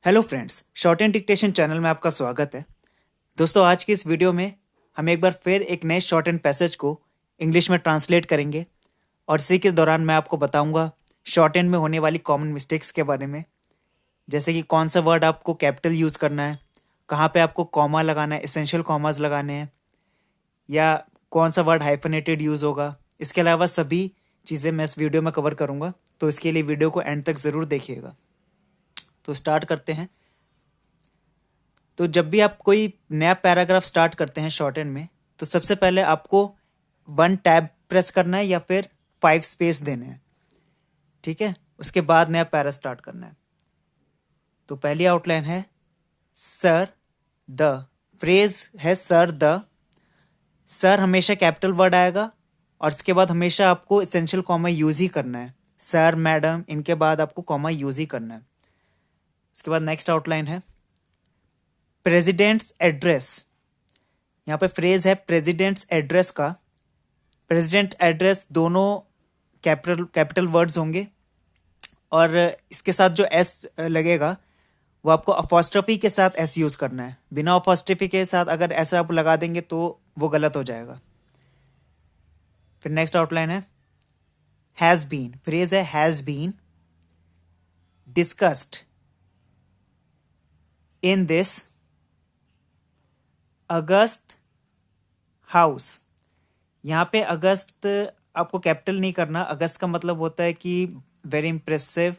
Hello friends, short and dictation channel में आपका स्वागत है। दोस्तों, आज की इस वीडियो में हम एक बार फिर एक नए शॉर्ट एंड पैसेज को इंग्लिश में ट्रांसलेट करेंगे और इसी के दौरान मैं आपको बताऊंगा शॉर्ट एंड में होने वाली कॉमन मिस्टेक्स के बारे में, जैसे कि कौन सा वर्ड आपको कैपिटल यूज़ करना है, कहाँ पे आपको कॉमा लगाना है, एसेंशियल कॉमास लगाने हैं, या कौन सा वर्ड हाइफनेटेड यूज़ होगा। इसके अलावा सभी चीज़ें मैं इस वीडियो में कवर करूँगा, तो इसके लिए वीडियो को एंड तक ज़रूर देखिएगा। तो स्टार्ट करते हैं। तो जब भी आप कोई नया पैराग्राफ स्टार्ट करते हैं शॉर्ट हैंड में, तो सबसे पहले आपको 1 टैब प्रेस करना है या फिर 5 स्पेस देने हैं। ठीक है, उसके बाद नया पैरा स्टार्ट करना है। तो पहली आउटलाइन है सर द, फ्रेज है सर द। सर हमेशा कैपिटल वर्ड आएगा और इसके बाद हमेशा आपको एसेंशियल कॉमा यूज ही करना है। सर, मैडम, इनके बाद आपको कॉमा यूज ही करना है। इसके बाद नेक्स्ट आउटलाइन है प्रेसिडेंट्स एड्रेस। यहाँ पे फ्रेज है प्रेसिडेंट्स एड्रेस का। प्रेसिडेंट एड्रेस दोनों कैपिटल वर्ड्स होंगे और इसके साथ जो एस लगेगा वो आपको अपॉस्ट्रोफी के साथ एस यूज करना है। बिना अपॉस्ट्रोफी के साथ अगर ऐसा आप लगा देंगे तो वो गलत हो जाएगा। फिर नेक्स्ट आउटलाइन है हैज बीन। फ्रेज है has been discussed in this august house. यहाँ पे अगस्त आपको कैपिटल नहीं करना। अगस्त का मतलब होता है कि वेरी इंप्रेसिव।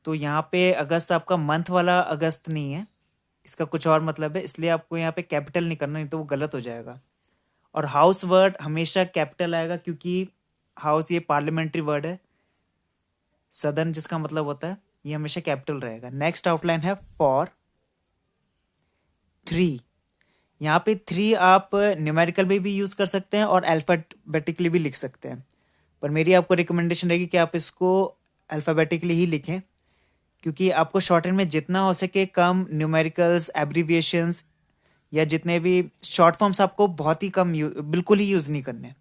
तो यहाँ पे अगस्त आपका मंथ वाला अगस्त नहीं है, इसका कुछ और मतलब है, इसलिए आपको यहाँ पे कैपिटल नहीं करना, नहीं तो वो गलत हो जाएगा। और हाउस वर्ड हमेशा कैपिटल आएगा क्योंकि हाउस ये पार्लियामेंट्री वर्ड है। सदन जिसका मतलब होता है, ये हमेशा कैपिटल रहेगा। नेक्स्ट आउटलाइन है फॉर 3। यहाँ पे 3 आप न्यूमेरिकल में भी यूज कर सकते हैं और अल्फाबेटिकली भी लिख सकते हैं, पर मेरी आपको रिकमेंडेशन रहेगी कि आप इसको अल्फाबेटिकली ही लिखें, क्योंकि आपको शॉर्ट हैंड में जितना हो सके कम न्यूमेरिकल्स, एब्रीविएशंस या जितने भी शॉर्ट फॉर्म्स आपको बहुत ही कम बिल्कुल ही यूज नहीं करने।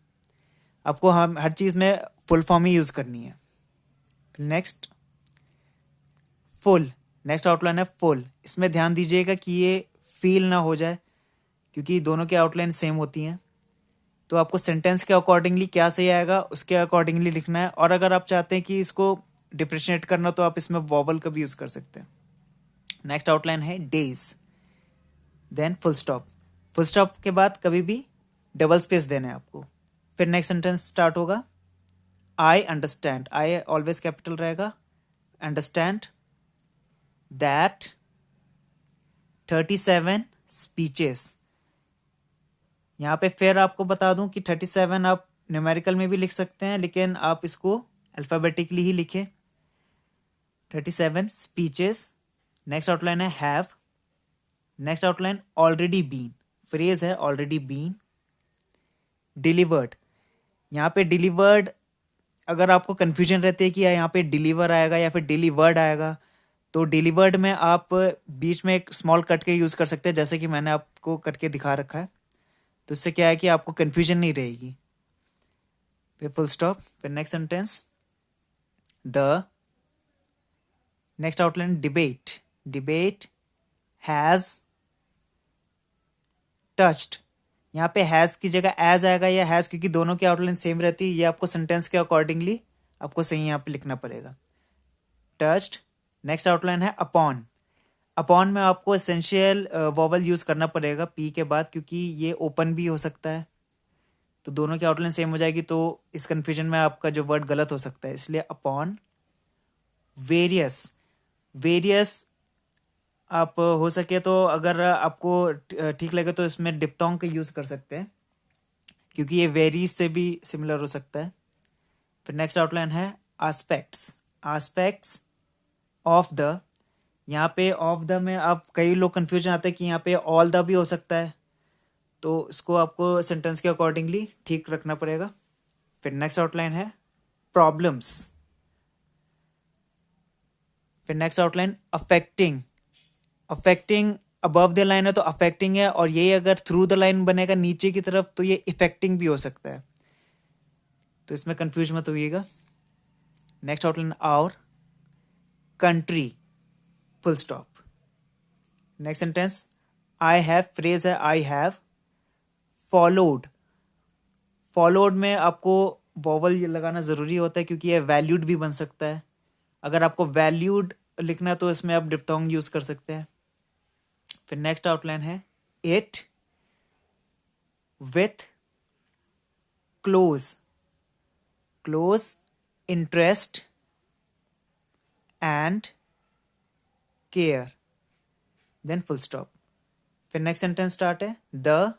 आपको हम हर चीज में फुल फॉर्म ही यूज करनी है। Next full. नेक्स्ट आउटलाइन है फुल। इसमें ध्यान दीजिएगा कि ये फील ना हो जाए, क्योंकि दोनों की आउटलाइन सेम होती हैं। तो आपको सेंटेंस के अकॉर्डिंगली क्या सही आएगा उसके अकॉर्डिंगली लिखना है, और अगर आप चाहते हैं कि इसको डिफ्रेंशिएट करना तो आप इसमें वॉवल का भी यूज कर सकते हैं। नेक्स्ट आउटलाइन है days, then full stop. Full stop के बाद कभी भी डबल स्पेस देना है आपको। फिर नेक्स्ट सेंटेंस स्टार्ट होगा I understand. I always capital रहेगा। Understand that 37 speeches. यहाँ पे फिर आपको बता दूं कि 37 आप न्यूमेरिकल में भी लिख सकते हैं, लेकिन आप इसको अल्फाबेटिकली ही लिखें। 37 स्पीचेस। नेक्स्ट आउटलाइन है have. Next outline already been. Phrase है ऑलरेडी बीन डिलीवर्ड। यहाँ पे डिलीवर्ड अगर आपको कंफ्यूजन रहती है कि यहाँ पे डिलीवर आएगा या फिर डिलीवर्ड आएगा, तो डिलीवर्ड में आप बीच में एक स्मॉल कट के यूज कर सकते हैं, जैसे कि मैंने आपको कट के दिखा रखा है। तो इससे क्या है कि आपको कंफ्यूजन नहीं रहेगी। फिर फुल स्टॉप। फिर next sentence the. Next outline debate. Debate has touched. यहाँ पे हैज की जगह एज आएगा या हैज, क्योंकि दोनों की आउटलाइन सेम रहती है। ये आपको सेंटेंस के अकॉर्डिंगली आपको सही यहाँ पे लिखना पड़ेगा। टच्ड। नेक्स्ट आउटलाइन है अपॉन। अपॉन में आपको एसेंशियल वॉवल यूज करना पड़ेगा पी के बाद, क्योंकि ये ओपन भी हो सकता है। तो दोनों की आउटलाइन सेम हो जाएगी, तो इस कंफ्यूजन में आपका जो वर्ड गलत हो सकता है, इसलिए अपॉन। वेरियस। वेरियस आप हो सके तो अगर आपको ठीक लगे तो इसमें डिप्थोंग का यूज कर सकते हैं, क्योंकि ये वेरीज से भी सिमिलर हो सकता है। फिर नेक्स्ट आउटलाइन है आस्पेक्ट्स। Aspects of the. यहाँ पे ऑफ द में आप कई लोग कंफ्यूजन आते हैं कि यहाँ पे ऑल द भी हो सकता है, तो इसको आपको सेंटेंस के अकॉर्डिंगली ठीक रखना पड़ेगा। फिर नेक्स्ट आउटलाइन है प्रॉब्लम्स। फिर next outline affecting. Affecting above the line है तो अफेक्टिंग है, और ये अगर थ्रू द लाइन बनेगा नीचे की तरफ तो ये इफेक्टिंग भी हो सकता है, तो इसमें कंफ्यूज मत होइएगा। Next outline our country. Full stop. Next sentence, I have, phrase है आई हैव फॉलोड. फॉलोड में आपको वॉवल ये लगाना ज़रूरी होता है क्योंकि ये वैल्यूड भी बन सकता है. अगर आपको वैल्यूड लिखना है तो इसमें आप डिप्थोंग यूज़ कर सकते हैं. फिर नेक्स्ट आउटलाइन है it with close, close interest and care, then full stop. फिर नेक्स्ट सेंटेंस स्टार्ट है द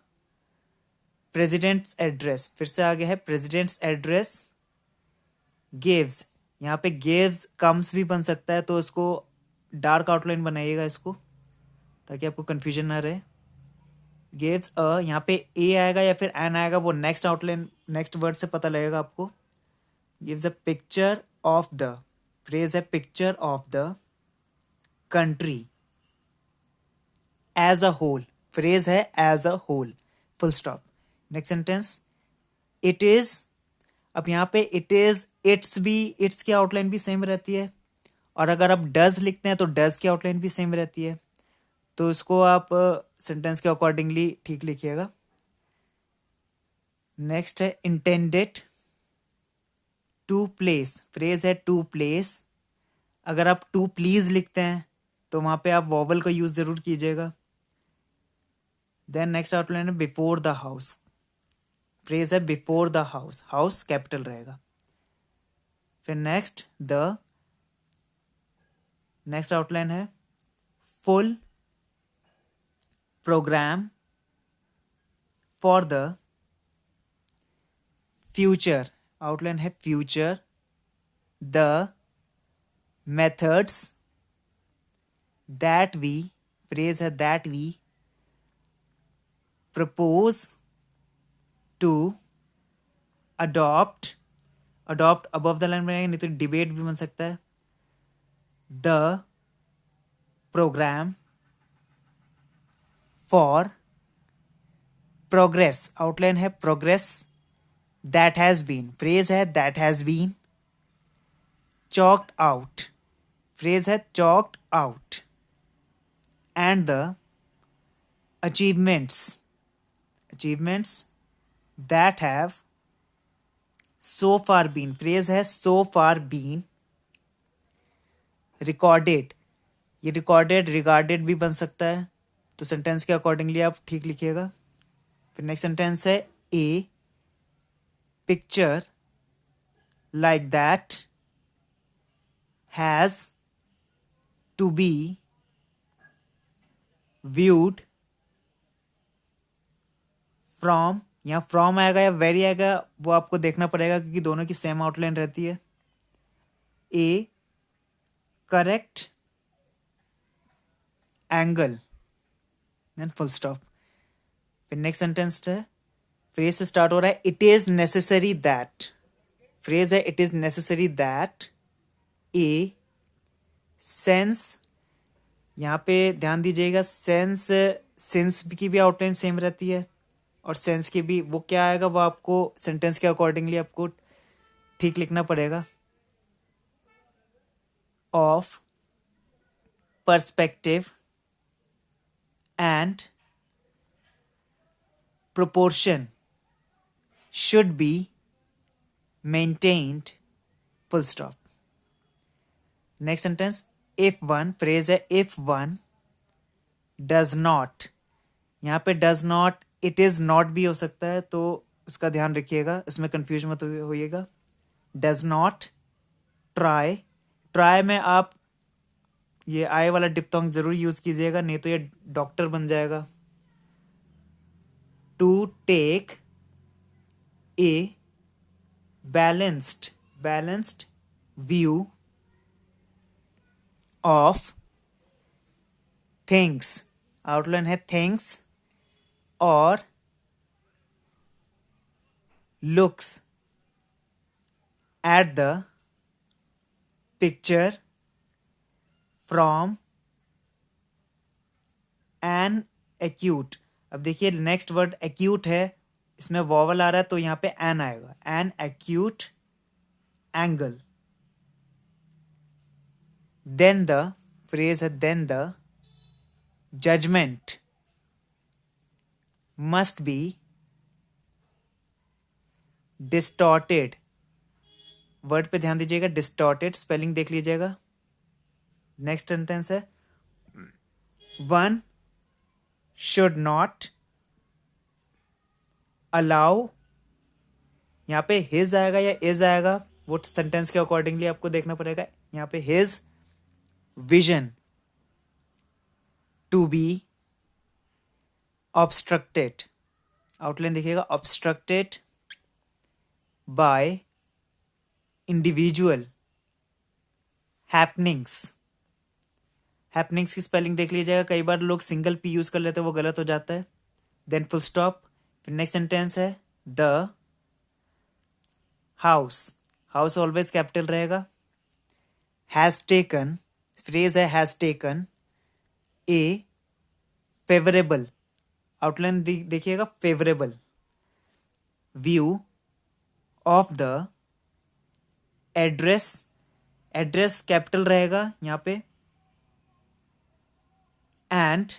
प्रेसिडेंट्स एड्रेस. फिर से आगे है प्रेसिडेंट्स एड्रेस गिव्स. यहाँ पे गिव्स कम्स भी बन सकता है तो इसको डार्क आउटलाइन बनाइएगा इसको ताकि आपको कंफ्यूजन ना रहे. गिव्स अ, यहाँ पे ए आएगा या फिर एन आएगा वो नेक्स्ट आउटलाइन नेक्स्ट वर्ड से पता लगेगा आपको. Gives a picture of the, phrase है picture of the country as a whole, phrase है as a whole, full stop. Next sentence it is. अब यहाँ पे इट इज इट्स भी, इट्स की आउटलाइन भी सेम रहती है और अगर आप डज लिखते हैं तो डज की आउटलाइन भी सेम रहती है. तो इसको आप सेंटेंस के अकॉर्डिंगली ठीक लिखिएगा. नेक्स्ट है इंटेंडेड टू प्लेस, फ्रेज है टू प्लेस. अगर आप टू प्लीज लिखते हैं तो वहां पे आप वॉवल का यूज जरूर कीजिएगा. देन नेक्स्ट आउटलाइन है बिफोर द हाउस, फ्रेज है before the house, house capital रहेगा. फिर नेक्स्ट द, नेक्स्ट आउटलाइन है full programme for the future, outline है future. The methods that we, phrase है that we propose to adopt, adopt above the line बनेगा नहीं तो debate भी बन सकता है. The programme for progress, outline है progress that has been, phrase है that has been chalked out, phrase है chalked out. And the achievements, achievements that have so far been, phrase है so far been recorded. ये recorded regarded भी बन सकता है तो सेंटेंस के अकॉर्डिंगली आप ठीक लिखिएगा. फिर नेक्स्ट सेंटेंस है a picture like that has to be viewed from. यहाँ फ्रॉम आएगा या वेरी आएगा वो आपको देखना पड़ेगा क्योंकि दोनों की सेम आउटलाइन रहती है. A correct angle, then full stop. फिर नेक्स्ट सेंटेंस है फ्रेज से स्टार्ट हो रहा है it is necessary that, phrase है it is necessary that a sense. यहाँ पे ध्यान दीजिएगा सेंस, सेंस की भी आउटलाइन सेम रहती है और सेंस की भी, वो क्या आएगा वो आपको सेंटेंस के अकॉर्डिंगली आपको ठीक लिखना पड़ेगा. Of perspective and proportion should be maintained, full stop. Next sentence if one, phrase है if one does not. यहाँ पे does not it is not भी हो सकता है तो उसका ध्यान रखिएगा, इसमें कंफ्यूज मत होइएगा. does not try, try में आप ये आई वाला डिप्थोंग जरूर यूज कीजिएगा नहीं तो ये डॉक्टर बन जाएगा. to take a balanced view of things, outline है things और looks at the picture from an acute. अब देखिए नेक्स्ट वर्ड एक्यूट है, इसमें वॉवल आ रहा है तो यहाँ पे एन आएगा, an acute angle. Then the phrase है then the judgement must be distorted. Word पे ध्यान दीजिएगा, डिस्टॉर्टेड स्पेलिंग देख लीजिएगा। नेक्स्ट सेंटेंस है वन शुड नॉट अलाउ। यहाँ पे हिज आएगा या इज आएगा, वो सेंटेंस के अकॉर्डिंगली आपको देखना पड़ेगा। यहाँ पे his vision to be obstructed, outline देखिएगा, obstructed by individual happenings. Happenings की स्पेलिंग देख लीजिएगा, कई बार लोग सिंगल पी यूज कर लेते हैं, वो गलत हो जाता है। Then full stop. फिर नेक्स्ट सेंटेंस है the house, house always capital रहेगा। हैज टेकन, फ्रेज है has taken a favourable, outline देखिएगा, favourable view of the address, address capital रहेगा यहाँ पे, and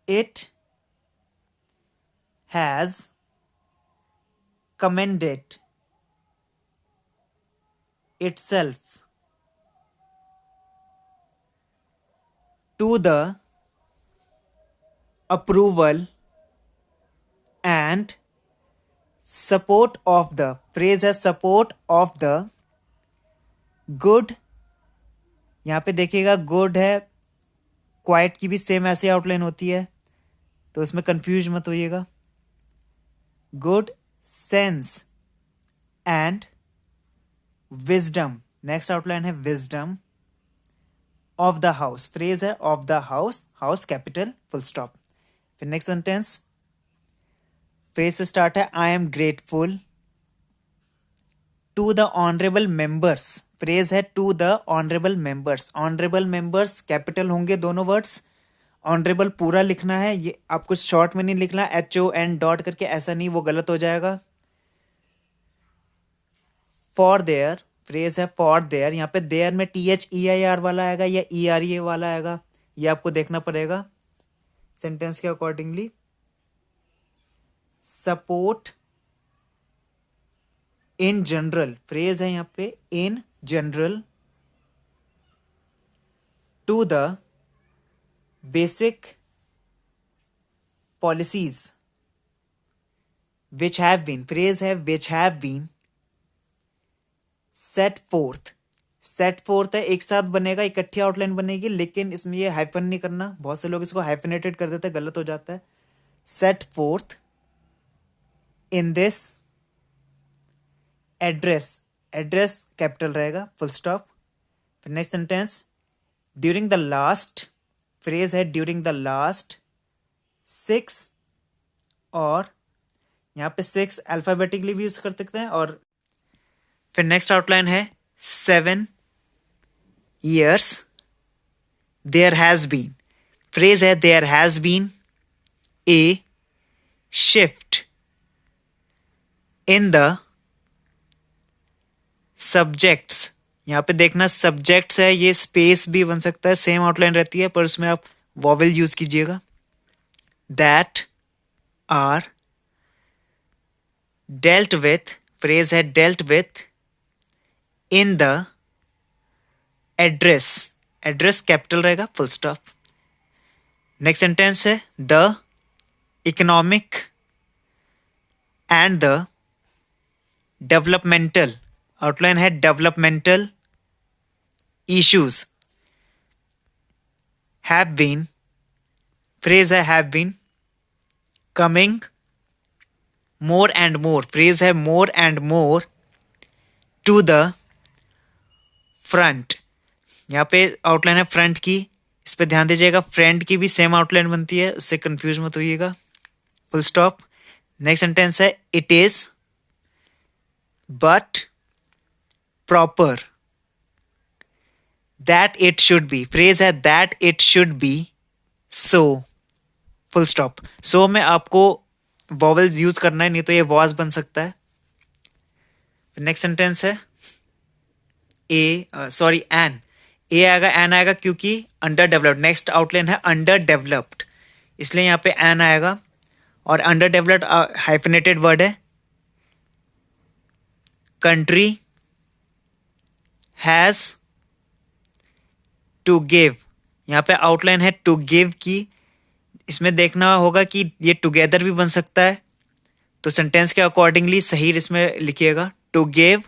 it has commended itself to the approval and support of the, phrase है support of the good। यहाँ पे देखिएगा good है, क्वाइट की भी सेम ऐसी आउटलाइन होती है, तो इसमें कंफ्यूज मत होइएगा। Good sense and wisdom, next outline है wisdom of the house, phrase है of the house, house capital full stop. फिर नेक्स्ट सेंटेंस फ्रेज से स्टार्ट है I am grateful to the honourable members, phrase है to the honourable members, honourable members capital होंगे दोनों words. Honourable पूरा लिखना है, ये आपको शॉर्ट में नहीं लिखना HON डॉट करके, ऐसा नहीं, वो गलत हो जाएगा। फॉर देयर, फ्रेज है फॉर देयर, यहाँ पे देयर में THEIR वाला आएगा या ERE वाला आएगा, ये आपको देखना पड़ेगा सेंटेंस के accordingly. Support in general, phrase है यहाँ पे in general to the basic policies which have been, phrase है which have been set forth, set forth है एक साथ बनेगा, इकट्ठी आउटलाइन बनेगी, लेकिन इसमें ये हाइफन नहीं करना, बहुत से लोग इसको हाइफनेटेड कर देते हैं, गलत हो जाता है। Set fourth in this address, address capital रहेगा फुल स्टॉप। फिर next sentence during the last, phrase है ड्यूरिंग द लास्ट 6, और यहाँ पे 6 अल्फाबेटिकली भी यूज कर सकते हैं। और फिर नेक्स्ट आउटलाइन है 7 years there has been, phrase है there has been a shift in the subjects, यहाँ पे देखना सब्जेक्ट्स है, ये स्पेस भी बन सकता है, सेम आउटलाइन रहती है, पर उसमें आप वॉवेल यूज कीजिएगा। That are dealt with, phrase है dealt with in the address, address capital रहेगा फुल स्टॉप। नेक्स्ट सेंटेंस है the economic and the developmental, outline है developmental issues have been, phrase है have been coming more and more, phrase है more and more to the front, यहाँ पे outline है front की, इस पे ध्यान दीजिएगा, फ्रंट की भी सेम आउटलाइन बनती है, उससे कंफ्यूज मत होइएगा, फुल स्टॉप। नेक्स्ट सेंटेंस है it is but proper that it should be, phrase है that it should be so, full stop. So में आपको वॉवेल्स यूज करना है, नहीं तो ये वॉज बन सकता है। नेक्स्ट सेंटेंस है एन, ए आएगा, एन आएगा, क्योंकि अंडर डेवलप्ड, नेक्स्ट आउटलाइन है अंडर डेवलप्ड, इसलिए यहाँ पे एन आएगा। और अंडर डेवलप्ड हाइफिनेटेड वर्ड है। कंट्री हैज टू गिव, यहाँ पे आउटलाइन है टू गिव की, इसमें देखना होगा कि ये टुगेदर भी बन सकता है, तो सेंटेंस के अकॉर्डिंगली सही इसमें लिखिएगा। To give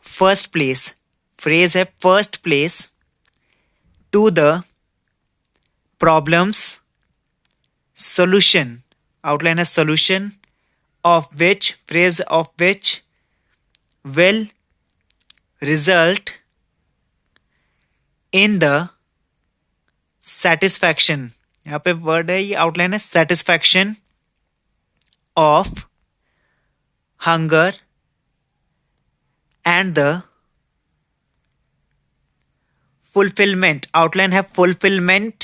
first place, phrase है first place, to the problems solution, outline है solution, of which, phrase of which will result in the satisfaction, यहाँ पे वर्ड है, ये आउटलाइन है satisfaction of hunger and the fulfilment, outline है fulfilment,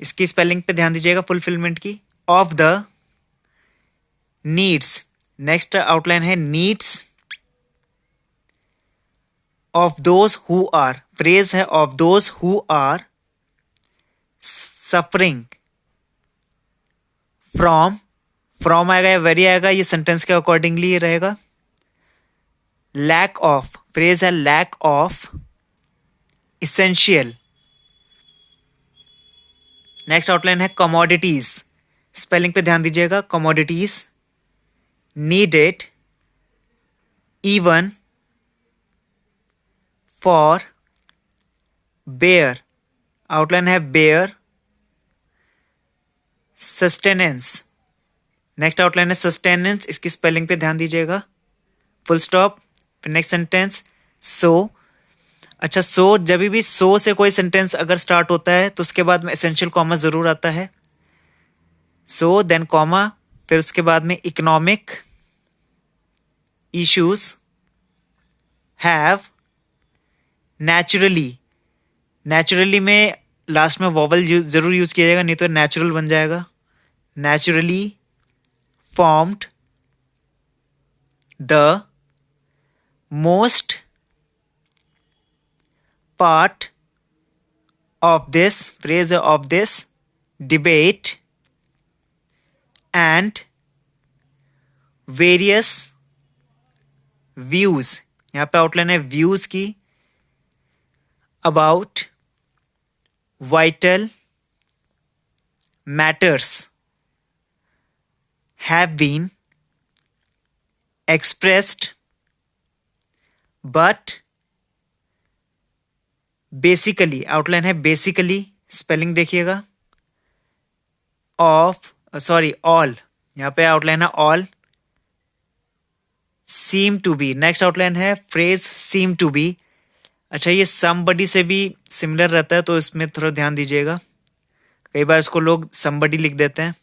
इसकी spelling पे ध्यान दीजिएगा, फुलफिलमेंट की, of the needs, next outline है needs of those who are, phrase है of those who are suffering from आएगा या वेरी आएगा, ये सेंटेंस के अकॉर्डिंगली रहेगा। लैक ऑफ, फ्रेज है lack of essential, next outline है कमोडिटीज, स्पेलिंग पे ध्यान दीजिएगा, commodities, needed even for bare, outline है बेयर सस्टेनेंस, नेक्स्ट आउटलाइन है सस्टेनेंस, इसकी स्पेलिंग पे ध्यान दीजिएगा, फुल स्टॉप, फिर नेक्स्ट सेंटेंस सो। अच्छा, सो जब भी सो से कोई सेंटेंस अगर स्टार्ट होता है तो उसके बाद में एसेंशियल कॉमा जरूर आता है, सो देन कॉमा, फिर उसके बाद में economic issues have naturally, naturally में लास्ट में वॉवल जरूर यूज किया जाएगा, नहीं तो नेचुरल बन जाएगा, naturally formed the most part of this, phrase of this debate and various views, यहाँ पे आउटलाइन है व्यूज की, about vital matters have been expressed but basically, outline है बेसिकली, स्पेलिंग देखिएगा, ऑफ सॉरी ऑल, यहाँ पे आउटलाइन है all, seem to be, next outline है फ्रेज सीम टू बी। अच्छा, ये समबडी से भी सिमिलर रहता है तो इसमें थोड़ा ध्यान दीजिएगा, कई बार इसको लोग समबडी लिख देते हैं।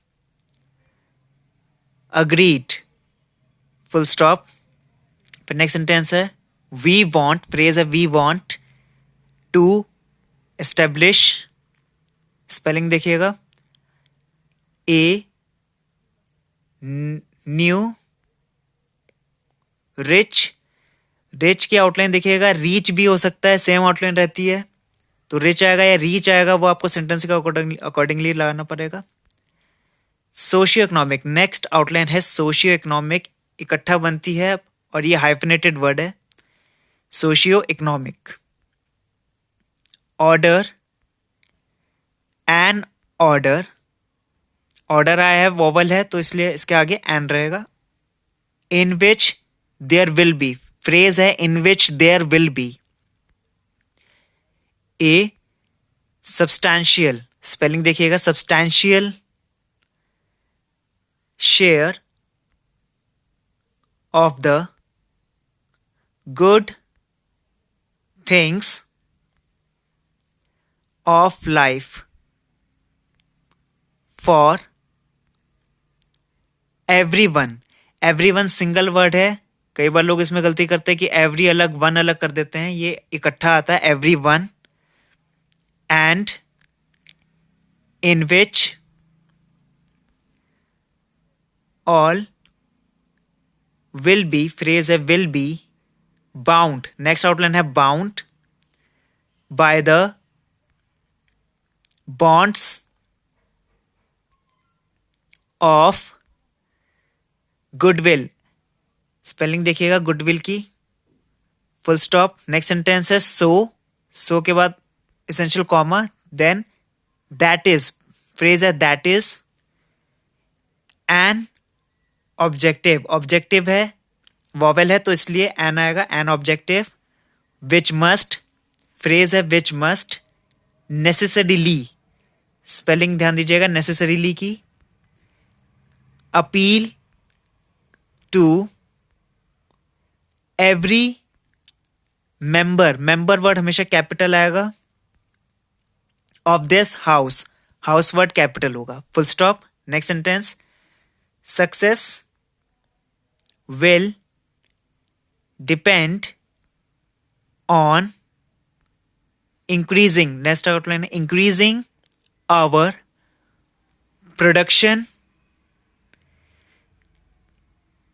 अग्रीड, फुल स्टॉप, फिर नेक्स्ट सेंटेंस है वी वॉन्ट, फ्रेज है we want to establish, spelling देखिएगा, ए न्यू रिच, रिच की आउटलाइन देखिएगा, रीच भी हो सकता है, सेम आउटलाइन रहती है, तो रिच आएगा या रीच आएगा वो आपको सेंटेंस का अकॉर्डिंगली लगाना पड़ेगा। सोशियो इकोनॉमिक, नेक्स्ट आउटलाइन है सोशियो इकोनॉमिक, इकट्ठा बनती है और ये हाइफिनेटेड वर्ड है, socio economic. Order an order, order आया है वॉवल है तो इसलिए इसके आगे एन रहेगा। In which there will be, phrase है in which there will be. A substantial, spelling देखिएगा, substantial share of the good things of life for everyone, everyone single word है, कई बार लोग इसमें गलती करते हैं कि एवरी अलग वन अलग कर देते हैं, ये इकट्ठा आता है everyone. And in which all will be, phrase है will be bound, next outline है bound by the bonds of goodwill, spelling देखिएगा गुडविल की, फुल स्टॉप। नेक्स्ट सेंटेंस है सो के बाद essential comma, then that is, phrase है that is an objective, objective है, vowel है तो इसलिए एन आएगा, an objective, which must, phrase है विच मस्ट नेसेसरीली, स्पेलिंग ध्यान दीजिएगा नेसेसरीली की, appeal to every member, member word हमेशा कैपिटल आएगा, of this house, house word capital होगा, full stop. Next sentence, success will depend on increasing, next outline है increasing our production,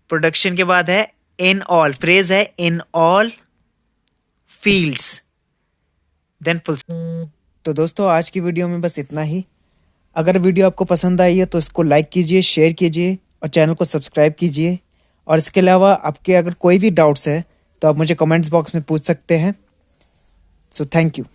production के बाद है इन ऑल, फ्रेज है in all fields, then full. तो दोस्तों आज की वीडियो में बस इतना ही। अगर वीडियो आपको पसंद आई है तो इसको लाइक कीजिए, शेयर कीजिए और चैनल को सब्सक्राइब कीजिए। और इसके अलावा आपके अगर कोई भी डाउट्स है तो आप मुझे कमेंट्स बॉक्स में पूछ सकते हैं। So thank you.